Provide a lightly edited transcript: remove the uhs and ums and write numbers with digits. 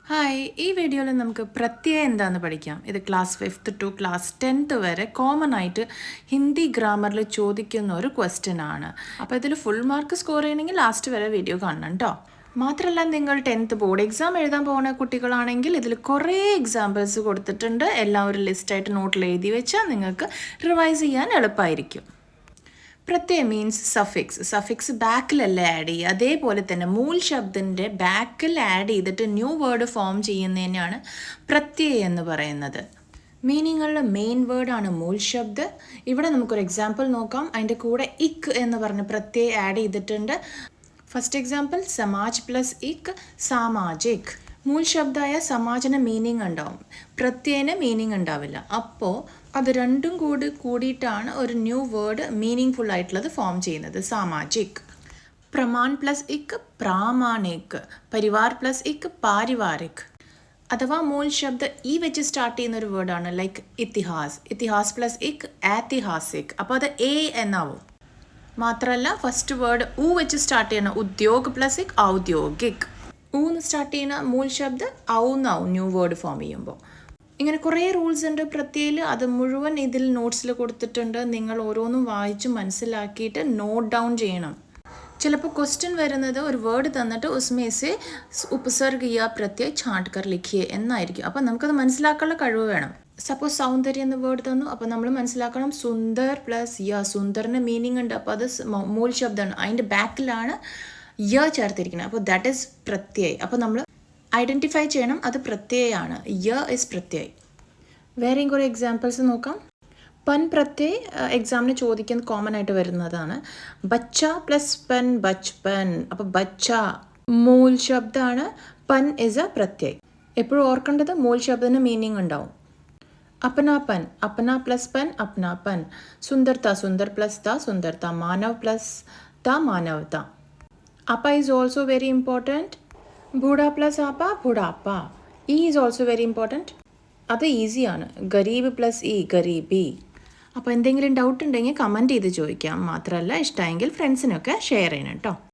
Hi, ഈ വീഡിയോയിൽ നമുക്ക് പ്രത്യയം എന്താണെന്ന് പഠിക്കാം. ഇത് class 5th two class 10th വരെ കോമൺ ആയിട്ട് ഹിന്ദി ഗ്രാമറിൽ ചോദിക്കുന്ന ഒരു ക്വസ്റ്റ്യൻ ആണ്. അപ്പോൾ ഇതിൽ ഫുൾ മാർക്ക് സ്കോർ ചെയ്യണമെങ്കിൽ ലാസ്റ്റ് വരെ വീഡിയോ കാണണം കേട്ടോ. മാത്രമല്ല, നിങ്ങൾ 10th ബോർഡ് എക്സാം എഴുതാൻ പോകുന്ന കുട്ടികളാണെങ്കിൽ ഇതിൽ കുറേ എക്സാമ്പിൾസ് കൊടുത്തിട്ടുണ്ട്. എല്ലാം ഒരു ലിസ്റ്റായിട്ട് നോട്ടിൽ എഴുതി വെച്ചാൽ നിങ്ങൾക്ക് റിവൈസ് ചെയ്യാൻ എളുപ്പമായിരിക്കും. പ്രത്യയം മീൻസ് സഫിക്സ് ബാക്കിലല്ല ആഡ് ചെയ്യുക. അതേപോലെ തന്നെ മൂൽ ശബ്ദത്തിൻ്റെ ബാക്കിൽ ആഡ് ചെയ്തിട്ട് ന്യൂ വേർഡ് ഫോം ചെയ്യുന്നതിനാണ് പ്രത്യയം എന്ന് പറയുന്നത്. മീനിങ്ങുള്ള മെയിൻ വേർഡാണ് മൂൽ ശബ്ദ്. ഇവിടെ നമുക്കൊരു എക്സാമ്പിൾ നോക്കാം. അതിൻ്റെ കൂടെ ഇക്ക് എന്ന് പറഞ്ഞ് പ്രത്യയം ആഡ് ചെയ്തിട്ടുണ്ട്. ഫസ്റ്റ് എക്സാമ്പിൾ, സമാജ് പ്ലസ് ഇക്ക് സാമാജിക്. മൂൽ ശബ്ദമായ സമാജിന് മീനിങ് ഉണ്ടാവും, പ്രത്യയന് മീനിങ് ഉണ്ടാവില്ല. അപ്പോൾ അത് രണ്ടും കൂടിയിട്ടാണ് ഒരു ന്യൂ വേർഡ് മീനിങ് ഫുൾ ആയിട്ടുള്ളത് ഫോം ചെയ്യുന്നത്, സാമാജിക്. പ്രമാൺ പ്ലസ് ഇക്ക് പ്രാമാണിക്. പരിവാർ പ്ലസ് ഇക്ക് പാരിവാരിക്. അഥവാ മൂൽ ശബ്ദ ഈ വെച്ച് സ്റ്റാർട്ട് ചെയ്യുന്ന ഒരു വേർഡാണ് ലൈക്ക് ഇത്തിഹാസ് പ്ലസ് ഇക്ക് ऐतिहासिक. അപ്പോൾ അത് എ എന്നാവും. മാത്രമല്ല, ഫസ്റ്റ് വേർഡ് ഊ വെച്ച് സ്റ്റാർട്ട് ചെയ്യുന്ന ഉദ്യോഗ് പ്ലസ് ഇക്ക് ഔദ്യോഗിക്. ഊന്ന് സ്റ്റാർട്ട് ചെയ്യുന്ന മൂൽ ശബ്ദ ഔന്നാവും ന്യൂ വേർഡ് ഫോം ചെയ്യുമ്പോൾ. ഇങ്ങനെ കുറേ റൂൾസ് ഉണ്ട് പ്രത്യയിൽ. അത് മുഴുവൻ ഇതിൽ നോട്ട്സിൽ കൊടുത്തിട്ടുണ്ട്. നിങ്ങൾ ഓരോന്നും വായിച്ച് മനസ്സിലാക്കിയിട്ട് നോട്ട് ഡൗൺ ചെയ്യണം. ചിലപ്പോൾ ക്വസ്റ്റ്യൻ വരുന്നത് ഒരു വേർഡ് തന്നിട്ട് ഉസ്മേസെ ഉപസർഗ് യാ പ്രത്യയ ഛാണ്ട് കർ ലിഖിയേ എന്നായിരിക്കും. അപ്പം നമുക്കത് മനസ്സിലാക്കാനുള്ള കഴിവ് വേണം. സപ്പോസ് സൗന്ദര്യം എന്ന വേർഡ് തന്നു, അപ്പോൾ നമ്മൾ മനസ്സിലാക്കണം സുന്ദർ പ്ലസ് യ. സുന്ദറിന് മീനിങ് ഉണ്ട്, അപ്പോൾ അത് മൂൽ ശബ്ദമാണ്. അതിൻ്റെ ബാക്കിലാണ് യ ചേർത്തിരിക്കുന്നത്. അപ്പോൾ ദാറ്റ് ഈസ് പ്രത്യയ്. അപ്പോൾ നമ്മൾ ഐഡൻറ്റിഫൈ ചെയ്യണം അത് പ്രത്യയാണ്. യ ഇസ് പ്രത്യയ്. വേറെയും കുറേ എക്സാമ്പിൾസ് നോക്കാം. പൻ പ്രത്യയ് എക്സാമിന് ചോദിക്കുന്നത് കോമൺ ആയിട്ട് വരുന്നതാണ്. ബച്ച പ്ലസ് പൻ ബച്പൻ. അപ്പോൾ ബച്ച മൂൽ ശബ്ദമാണ്, പൻ ഇസ് എ പ്രത്യയ്. എപ്പോഴും ഓർക്കേണ്ടത് മൂൽ ശബ്ദത്തിന് മീനിങ് ഉണ്ടാവും. अपनापन, अपना प्लस पन अपनापन. सुंदरता, सुंदर प्लस ता सुंदरता. मानव प्लस ता मानवता. आपा is also very important. बूढ़ा प्लस आपा बुढ़ापा. E is also very important. അത് ഈസിയാണ്. Garib plus E garibi. അപ്പോൾ എന്തെങ്കിലും ഡൗട്ട് ഉണ്ടെങ്കിൽ കമൻറ്റ് ചെയ്ത് ചോദിക്കാം. മാത്രമല്ല, ഇഷ്ടമെങ്കിൽ ഫ്രണ്ട്സിനൊക്കെ ഷെയർ ചെയ്യണം കേട്ടോ.